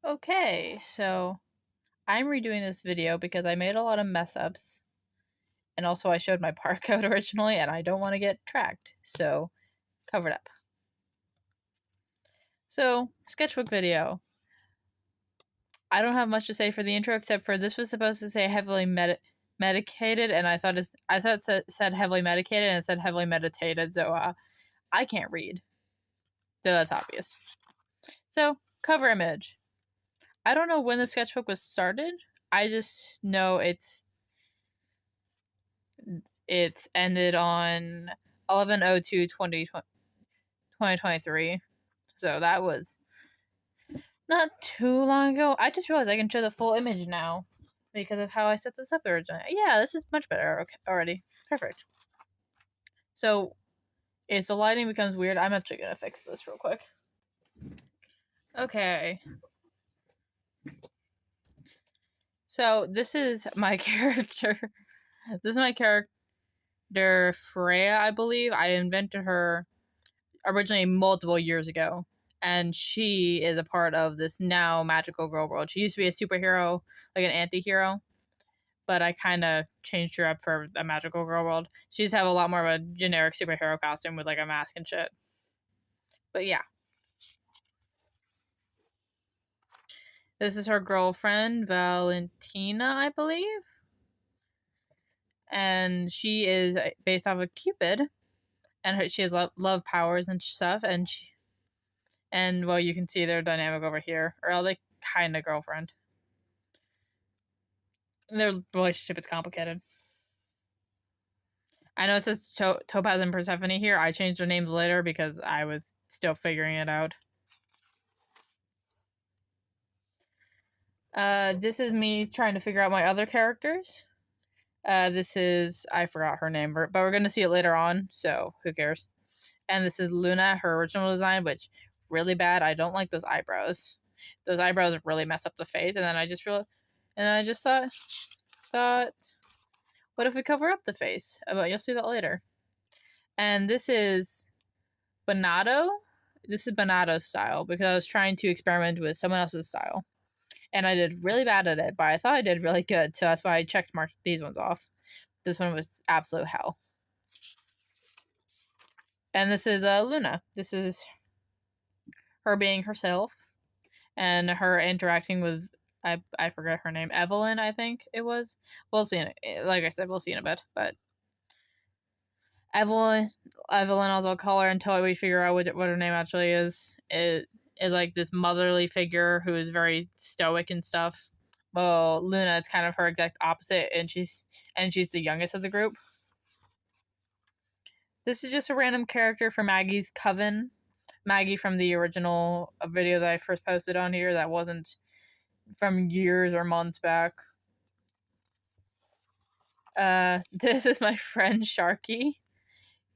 Okay, so I'm redoing this video because I made a lot of mess ups. And also I showed my barcode originally and I don't want to get tracked. So, cover it up. So, sketchbook video. I don't have much to say for the intro except for this was supposed to say heavily medicated and I thought it said heavily medicated and it said heavily meditated. So, I can't read. So that's obvious. So, cover image. I don't know when the sketchbook was started. I just know it's ended on 11/02/2023. So that was not too long ago. I just realized I can show the full image now because of how I set this up originally. Yeah, this is much better already. Perfect. So if the lighting becomes weird, I'm actually going to fix this real quick. Okay. So this is my character. This is my character, Freya, I believe. I invented her originally multiple years ago. And she is a part of this now magical girl world. She used to be a superhero, like an anti-hero. But I kind of changed her up for a magical girl world. She used to have a lot more of a generic superhero costume with like a mask and shit. But yeah. This is her girlfriend, Valentina, I believe. And she is based off of Cupid. And she has love powers and stuff. And well, you can see their dynamic over here. Or like kind of girlfriend. Their relationship is complicated. I know it says Topaz and Persephone here. I changed their names later because I was still figuring it out. This is me trying to figure out my other characters. This is, I forgot her name, but we're going to see it later on, so who cares. And this is Luna, her original design, which really bad. I don't like those eyebrows. Those eyebrows really mess up the face. And then I just thought, what if we cover up the face? But you'll see that later. And this is Bonato. This is Bonato style because I was trying to experiment with someone else's style. And I did really bad at it, but I thought I did really good, so that's why I marked these ones off. This one was absolute hell. And this is Luna. This is her being herself, and her interacting with, I forget her name, Evelyn, I think it was. We'll see in it. Like I said, we'll see in a bit, but Evelyn, I'll call her until we figure out what her name actually is. It is like this motherly figure who is very stoic and stuff. Well, Luna is kind of her exact opposite, and she's the youngest of the group. This is just a random character for Maggie's coven. Maggie from the original video that I first posted on here that wasn't from years or months back. This is my friend Sharky.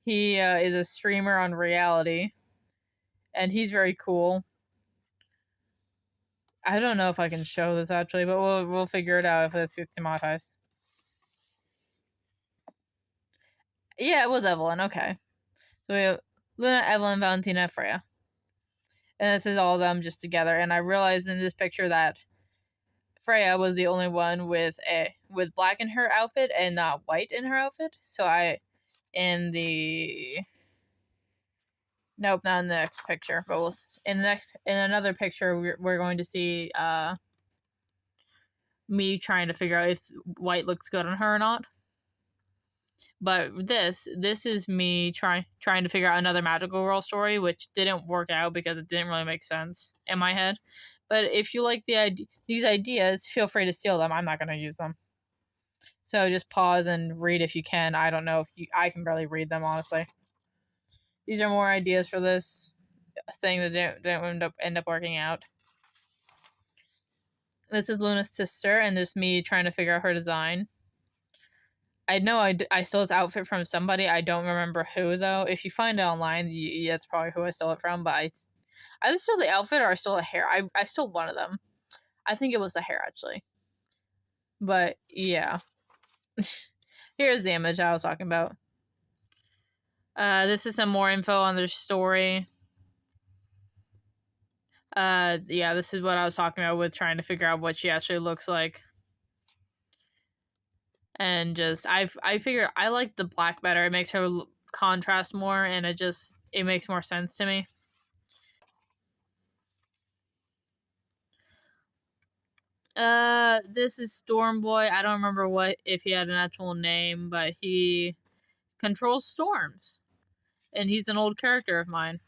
He is a streamer on reality, and he's very cool. I don't know if I can show this actually, but we'll figure it out if this gets demonetized. Yeah, it was Evelyn. Okay, so we have Luna, Evelyn, Valentina, Freya, and this is all of them just together. And I realized in this picture that Freya was the only one with black in her outfit and not white in her outfit. So nope, not in the next picture, but in another picture we're going to see me trying to figure out if white looks good on her or not. But this is me trying to figure out another magical girl story, which didn't work out because it didn't really make sense in my head. But if you like these ideas, feel free to steal them. I'm not going to use them. So just pause and read if you can. I don't know if I can barely read them, honestly. These are more ideas for this thing that didn't end up working out. This is Luna's sister, and this is me trying to figure out her design. I know I stole this outfit from somebody. I don't remember who, though. If you find it online, that's probably who I stole it from. But I either stole the outfit or I stole the hair. I stole one of them. I think it was the hair, actually. But, yeah. Here's the image I was talking about. This is some more info on their story. Yeah, this is what I was talking about with trying to figure out what she actually looks like. And just, I figure I like the black better. It makes her contrast more, and it makes more sense to me. This is Storm Boy. I don't remember if he had an actual name, but he controls storms, and he's an old character of mine.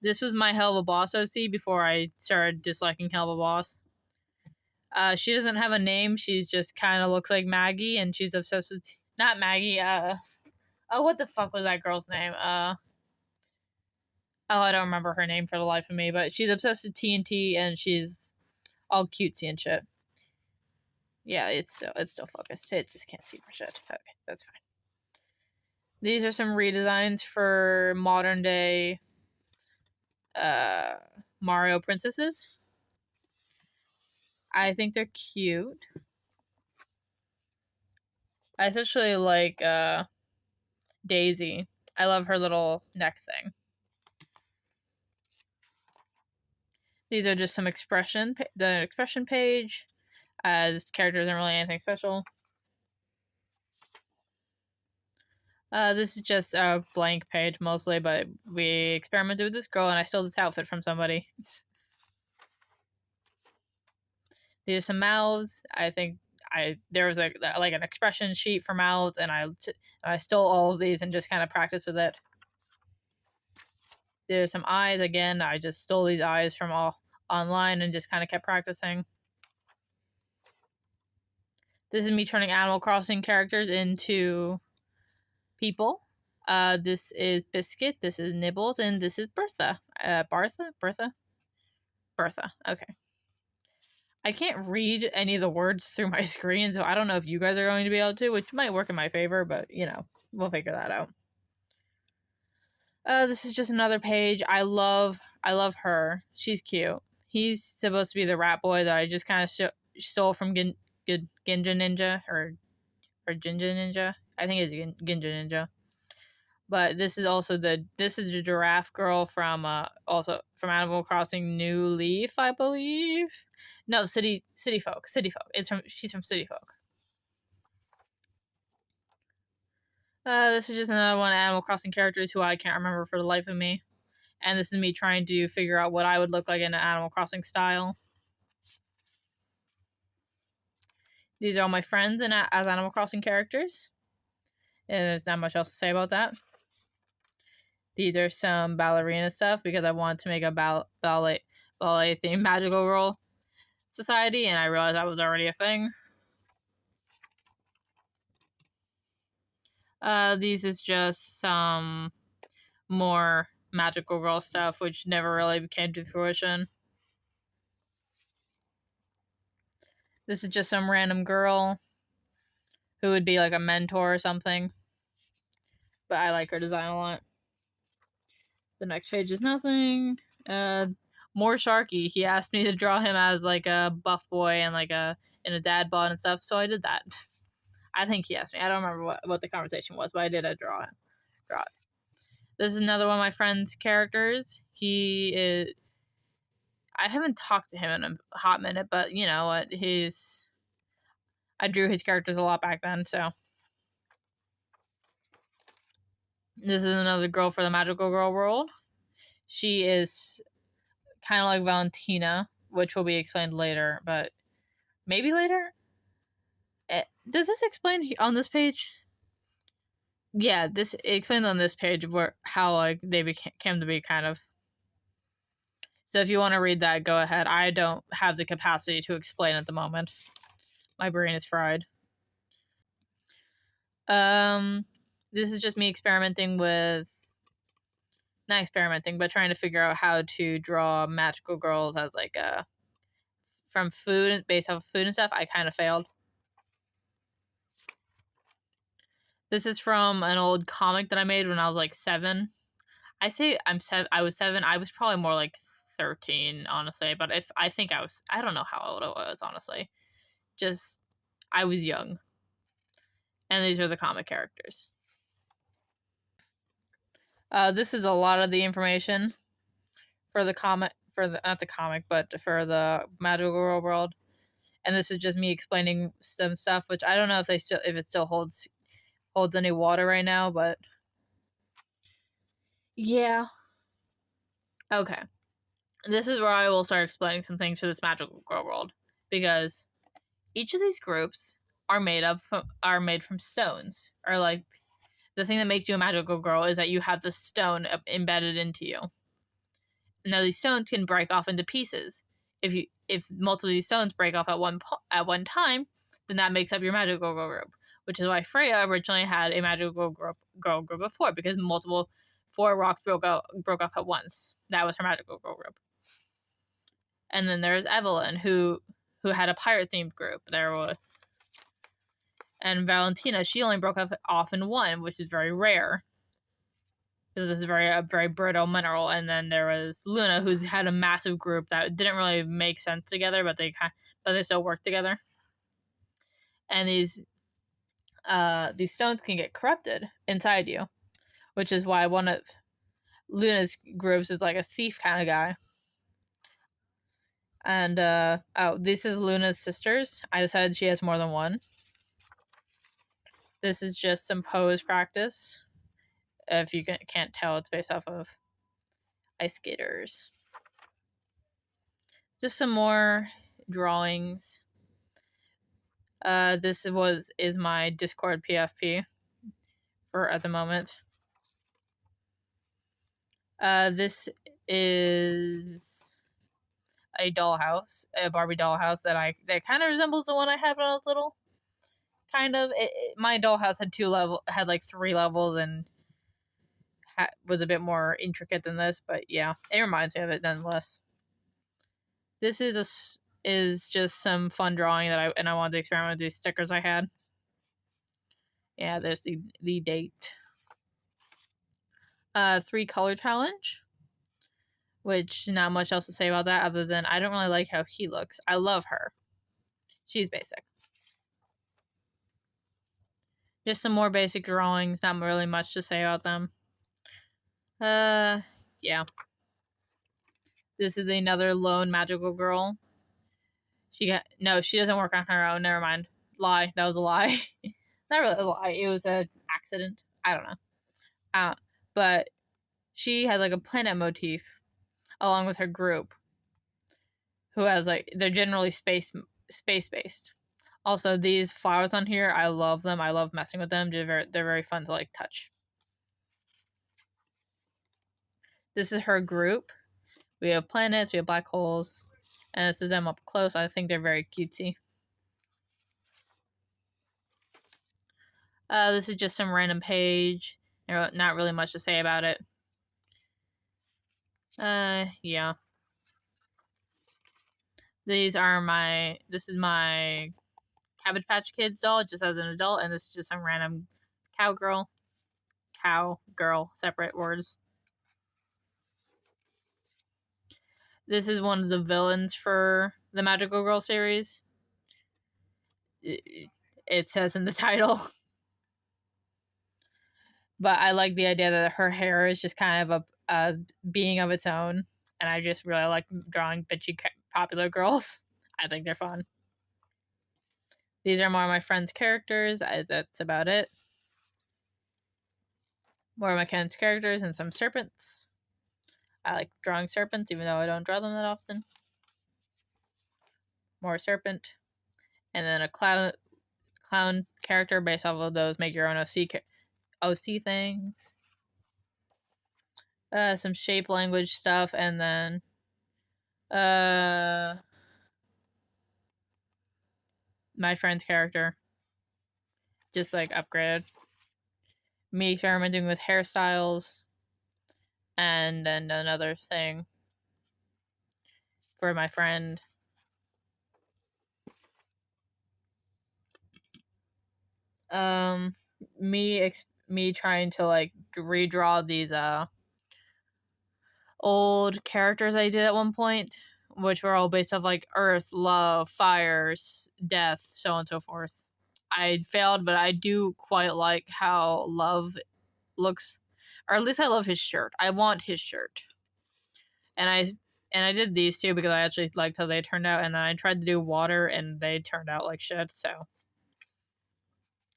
This was my Hell of a Boss OC before I started disliking Hell of a Boss. She doesn't have a name. She's just kind of looks like Maggie, and she's obsessed with not Maggie. Oh, what the fuck was that girl's name? Oh, I don't remember her name for the life of me, but she's obsessed with TNT, and she's all cutesy and shit. Yeah, it's still focused. It just can't see for shit. Okay, that's fine. These are some redesigns for modern day Mario princesses. I think they're cute. I especially like Daisy. I love her little neck thing. These are just some the expression page. This character isn't really anything special. This is just a blank page mostly, but we experimented with this girl and I stole this outfit from somebody. These are some mouths. I think there was like an expression sheet for mouths, and I stole all of these and just kind of practiced with it. There's some eyes again. I just stole these eyes from online and just kind of kept practicing. This is me turning Animal Crossing characters into people. This is Biscuit, this is Nibbles, and this is Bertha. Bertha? Okay. I can't read any of the words through my screen, so I don't know if you guys are going to be able to, which might work in my favor, but, we'll figure that out. This is just another page. I love her. She's cute. He's supposed to be the rat boy that I just kind of stole from Ginja Ninja, or Ginja Ninja. I think it's Ginja Ninja. But this is the giraffe girl from Animal Crossing New Leaf, I believe. No, City Folk. She's from City Folk. This is just another one of Animal Crossing characters who I can't remember for the life of me. And this is me trying to figure out what I would look like in an Animal Crossing style. These are all my friends as Animal Crossing characters. And there's not much else to say about that. These are some ballerina stuff because I wanted to make a ballet themed magical girl society, and I realized that was already a thing. These is just some more magical girl stuff, which never really came to fruition. This is just some random girl who would be like a mentor or something. But I like her design a lot. The next page is nothing. More Sharky. He asked me to draw him as like a buff boy and like in a dad bod and stuff, so I did that. I think he asked me. I don't remember what the conversation was, but I did draw it. This is another one of my friend's characters. He is. I haven't talked to him in a hot minute, but you know what? I drew his characters a lot back then, so. This is another girl for the Magical Girl world. She is kind of like Valentina, which will be explained later, but maybe later? Does this explain on this page? Yeah, this explains on this page how like they came to be, kind of. So if you want to read that, go ahead. I don't have the capacity to explain at the moment. My brain is fried. This is just me not experimenting, but trying to figure out how to draw magical girls as like from food, based off of food and stuff. I kind of failed. This is from an old comic that I made when I was like 7. I say I was 7. I was probably more like 13, honestly. But I think I don't know how old I was, honestly. Just, I was young. And these are the comic characters. This is a lot of the information for the comic, for the not the comic, but for the Magical Girl world. And this is just me explaining some stuff, which I don't know if it still holds any water right now, but yeah. Okay. This is where I will start explaining some things for this Magical Girl world, because each of these groups are made from stones, or like the thing that makes you a magical girl is that you have the stone embedded into you. Now these stones can break off into pieces. If multiple of these stones break off at one time, then that makes up your magical girl group. Which is why Freya originally had a magical girl group of 4, because 4 rocks broke off at once. That was her magical girl group. And then there's Evelyn, who had a pirate themed group. And Valentina, she only broke off in 1, which is very rare, because this is a very brittle mineral. And then there was Luna, who had a massive group that didn't really make sense together, but they still worked together. And these stones can get corrupted inside you, which is why one of Luna's groups is like a thief kind of guy. And this is Luna's sisters. I decided she has more than one. This is just some pose practice. If you can't tell, it's based off of ice skaters. Just some more drawings. This is my Discord PFP for at the moment. This is a dollhouse, a Barbie dollhouse that kind of resembles the one I had when I was little. Kind of. My dollhouse had like 3 levels and was a bit more intricate than this, but yeah, it reminds me of it nonetheless. This is just some fun drawing that I wanted to experiment with these stickers I had. Yeah, there's the date. 3 color challenge, which not much else to say about that other than I don't really like how he looks. I love her. She's basic. Just some more basic drawings, not really much to say about them. Yeah. This is another lone magical girl. She doesn't work on her own. Never mind. Lie. That was a lie. Not really a lie. It was an accident. I don't know. But she has like a planet motif along with her group, who has like, they're generally space based. Also, these flowers on here, I love them. I love messing with them. They're very fun to like touch. This is her group. We have planets, we have black holes, and this is them up close. I think they're very cutesy. This is just some random page. Not really much to say about it. Yeah. This is my Cabbage Patch Kids doll, just as an adult, and this is just some random cowgirl, separate words. This is one of the villains for the Magical Girl series. It says in the title. But I like the idea that her hair is just kind of a being of its own. And I just really like drawing bitchy popular girls. I think they're fun. These are more of my friends' characters. That's about it. More of my friends' characters and some serpents. I like drawing serpents, even though I don't draw them that often. More serpent. And then a clown character based off of those make your own OC things. Some shape language stuff, and then my friend's character, just like upgraded. Me experimenting with hairstyles, and then another thing for my friend. Me trying to like redraw these old characters I did at one point, which were all based off like earth, love, fire, death, so on and so forth. I failed, but I do quite like how Love looks, or at least I love his shirt. I want his shirt. And I did these two because I actually liked how they turned out, and then I tried to do water and they turned out like shit, so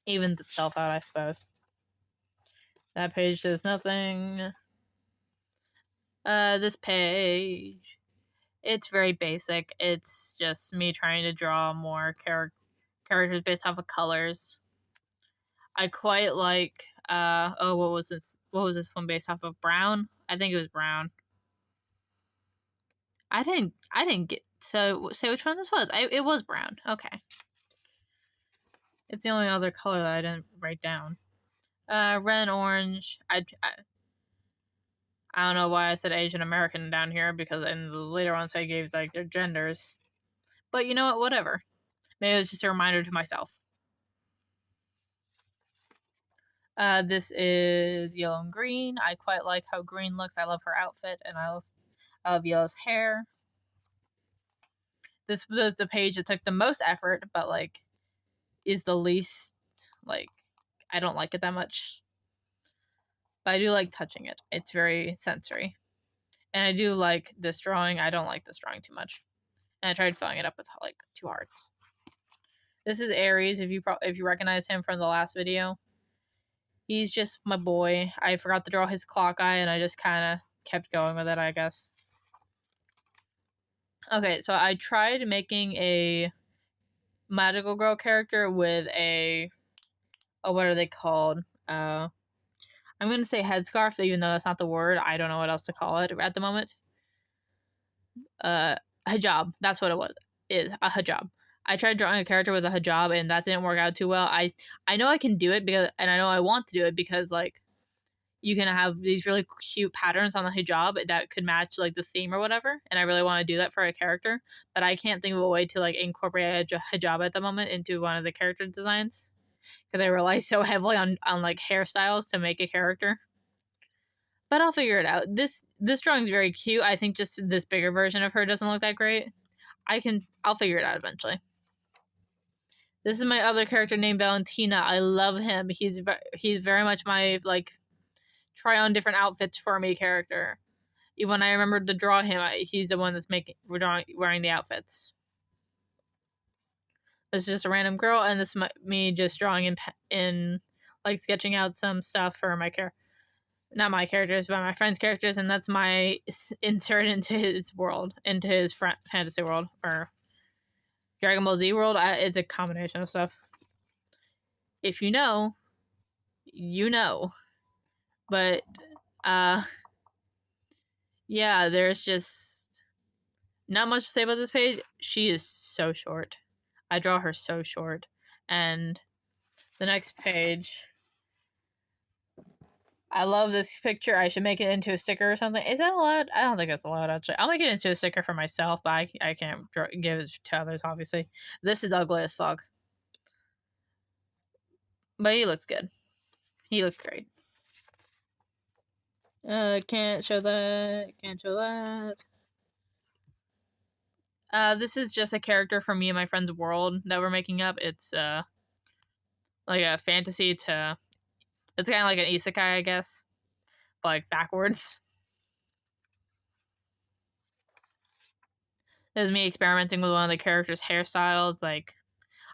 evens itself out, I suppose. That page does nothing. This page, it's very basic. It's just me trying to draw more characters based off of colors. I quite like what was this? What was this one based off of? Brown? I think it was brown. I didn't get to say which one this was. It was brown. Okay. It's the only other color that I didn't write down. Red and orange. I don't know why I said Asian American down here, because in the later ones I gave like their genders. But you know what? Whatever. Maybe it was just a reminder to myself. This is yellow and green. I quite like how green looks. I love her outfit, and I love Yellow's hair. This was the page that took the most effort, but like is the least, like, I don't like it that much. But I do like touching it. It's very sensory. And I do like this drawing. I don't like this drawing too much. And I tried filling it up with like 2 hearts. This is Aries, if you recognize him from the last video. He's just my boy. I forgot to draw his clock eye, and I just kind of kept going with it, I guess. Okay, so I tried making a magical girl character with what are they called? I'm going to say headscarf, even though that's not the word. I don't know what else to call it at the moment. Hijab. That's what it is a hijab. I tried drawing a character with a hijab, and that didn't work out too well. I know I can do it, and I know I want to do it because, like, you can have these really cute patterns on the hijab that could match, like, the theme or whatever, and I really want to do that for a character, but I can't think of a way to, like, incorporate a hijab at the moment into one of the character designs, because I rely so heavily on, like, hairstyles to make a character. But I'll figure it out. This drawing's very cute. I think just this bigger version of her doesn't look that great. I'll figure it out eventually. This is my other character named Valentina. I love him. He's very much my, like, try on different outfits for me character. Even when I remembered to draw him, he's the one that's wearing the outfits. This is just a random girl, and this is me just drawing in like sketching out some stuff for my character. Not my characters, but my friend's characters, and that's my insert into his world, into his fantasy world, or Dragon Ball Z world. It's a combination of stuff. If you know, you know. But, yeah, there's just not much to say about this page. She is so short. I draw her so short. And the next page, I love this picture. I should make it into a sticker or something. Is that allowed? I don't think that's allowed, actually. I'll make it into a sticker for myself, but I can't give it to others, obviously. This is ugly as fuck. But he looks good. He looks great. Can't show that. Can't show that. This is just a character from me and my friend's world that we're making up. It's, like a fantasy to... It's kind of like an isekai, I guess. But, like, backwards. This is me experimenting with one of the characters' hairstyles. Like,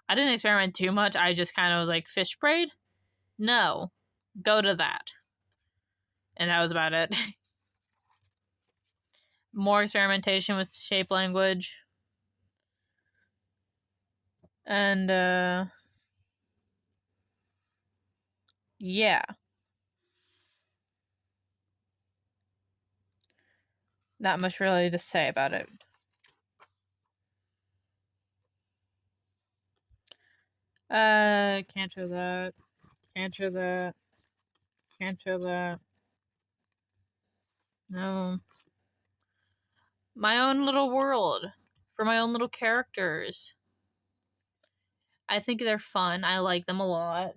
I didn't experiment too much. I just kind of was like, fish braid? No. Go to that. And that was about it. More experimentation with shape language. And, yeah. Not much really to say about it. Can't show that. Can't show that. Can't show that. No. My own little world. For my own little characters. I think they're fun. I like them a lot.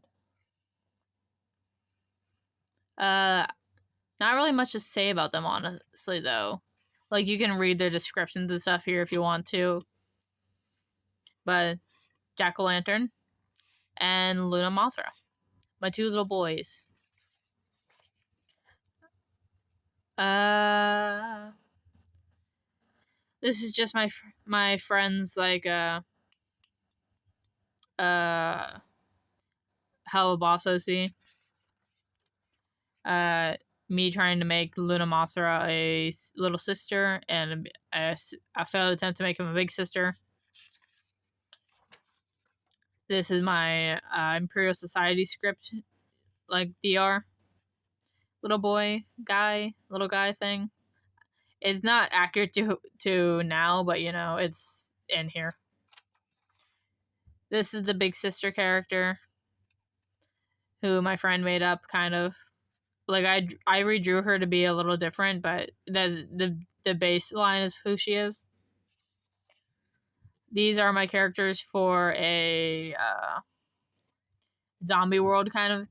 Not really much to say about them, honestly, though. Like, you can read their descriptions and stuff here if you want to. But Jack-o'-lantern and Luna Mothra. My 2 little boys. This is just my friend's like Hell Boss OC. Me trying to make Luna Mothra a little sister, and a failed attempt to make him a big sister. This is my Imperial Society script, like DR. Little guy thing. It's not accurate to now, but you know, it's in here. This is the big sister character who my friend made up, kind of. Like I redrew her to be a little different, but the baseline is who she is. These are my characters for a zombie world kind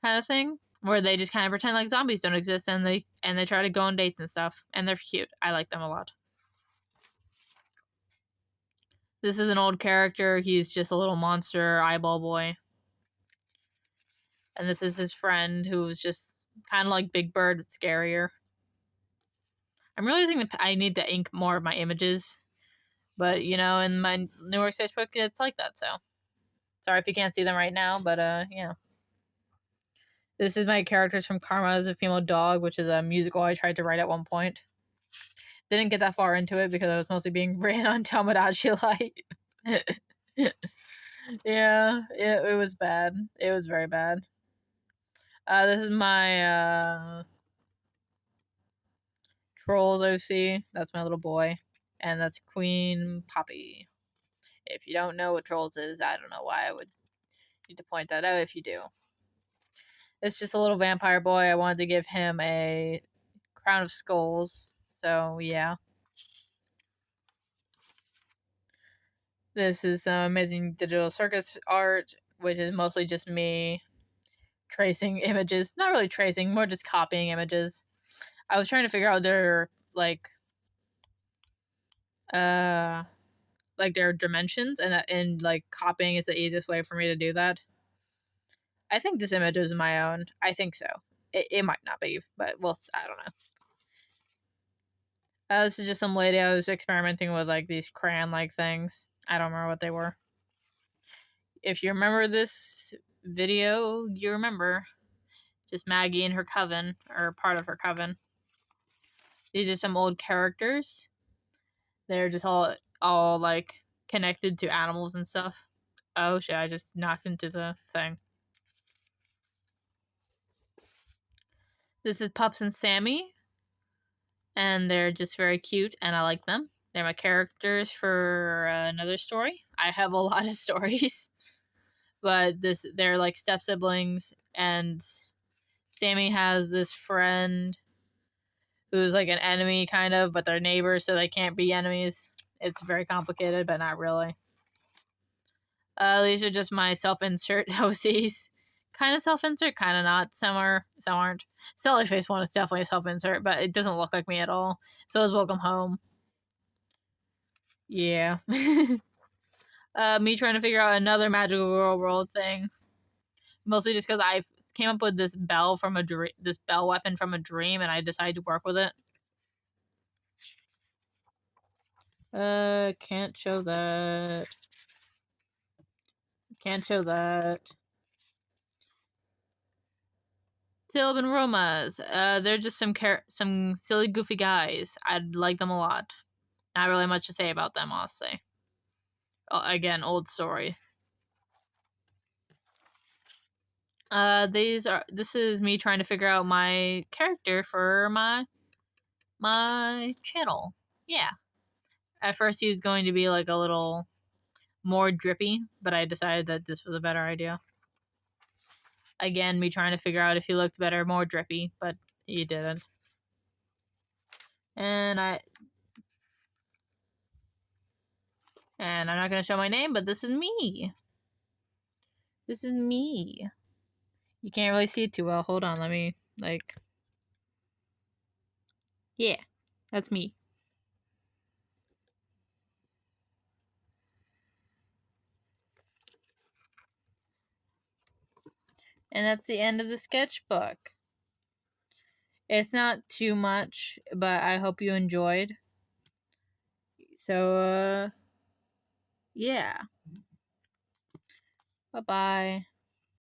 of thing, where they just kind of pretend like zombies don't exist, and they try to go on dates and stuff, and they're cute. I like them a lot. This is an old character. He's just a little monster eyeball boy. And this is his friend, who's just kind of like Big Bird, but scarier. I'm realizing that I need to ink more of my images, but you know, in my newer sketchbook, it's like that. So sorry if you can't see them right now, but yeah. This is my characters from Karma as a Female Dog, which is a musical I tried to write at one point. Didn't get that far into it because I was mostly being ran on Tomodachi Light. Yeah, it was bad. It was very bad. This is my Trolls OC. That's my little boy. And that's Queen Poppy. If you don't know what Trolls is, I don't know why I would need to point that out if you do. It's just a little vampire boy. I wanted to give him a crown of skulls. So, yeah. This is some amazing digital circus art, which is mostly just me tracing images. Not really tracing, more just copying images. I was trying to figure out their their dimensions, and like copying is the easiest way for me to do that. I think this image is my own. I think so. It might not be, but I don't know. This is just some lady I was experimenting with, like these crayon-like things. I don't remember what they were. If you remember this video, you remember just Maggie and her coven, or part of her coven. These are some old characters. They're just all like connected to animals and stuff. Oh shit, I just knocked into the thing. This is Pups and Sammy, and they're just very cute, and I like them. They're my characters for another story. I have a lot of stories, but they're like step siblings, and Sammy has this friend who's like an enemy, kind of, but they're neighbors, so they can't be enemies. It's very complicated, but not really. These are just my self-insert OCs. Kind of self-insert, kind of not. Some aren't. Silly Face one is definitely a self-insert, but it doesn't look like me at all. So is Welcome Home. Yeah. Me trying to figure out another magical girl world thing. Mostly just because I came up with this bell this bell weapon from a dream, and I decided to work with it. Can't show that. Can't show that. Tilb and Romas. They're just some silly, goofy guys. I'd like them a lot. Not really much to say about them, honestly. Again, old story. This is me trying to figure out my character for my channel. Yeah. At first he was going to be like a little more drippy, but I decided that this was a better idea. Again, me trying to figure out if he looked better, more drippy, but he didn't. And I'm not going to show my name, but this is me. This is me. You can't really see it too well. Hold on, let me, yeah, that's me. And that's the end of the sketchbook. It's not too much, but I hope you enjoyed. So, yeah. Bye-bye.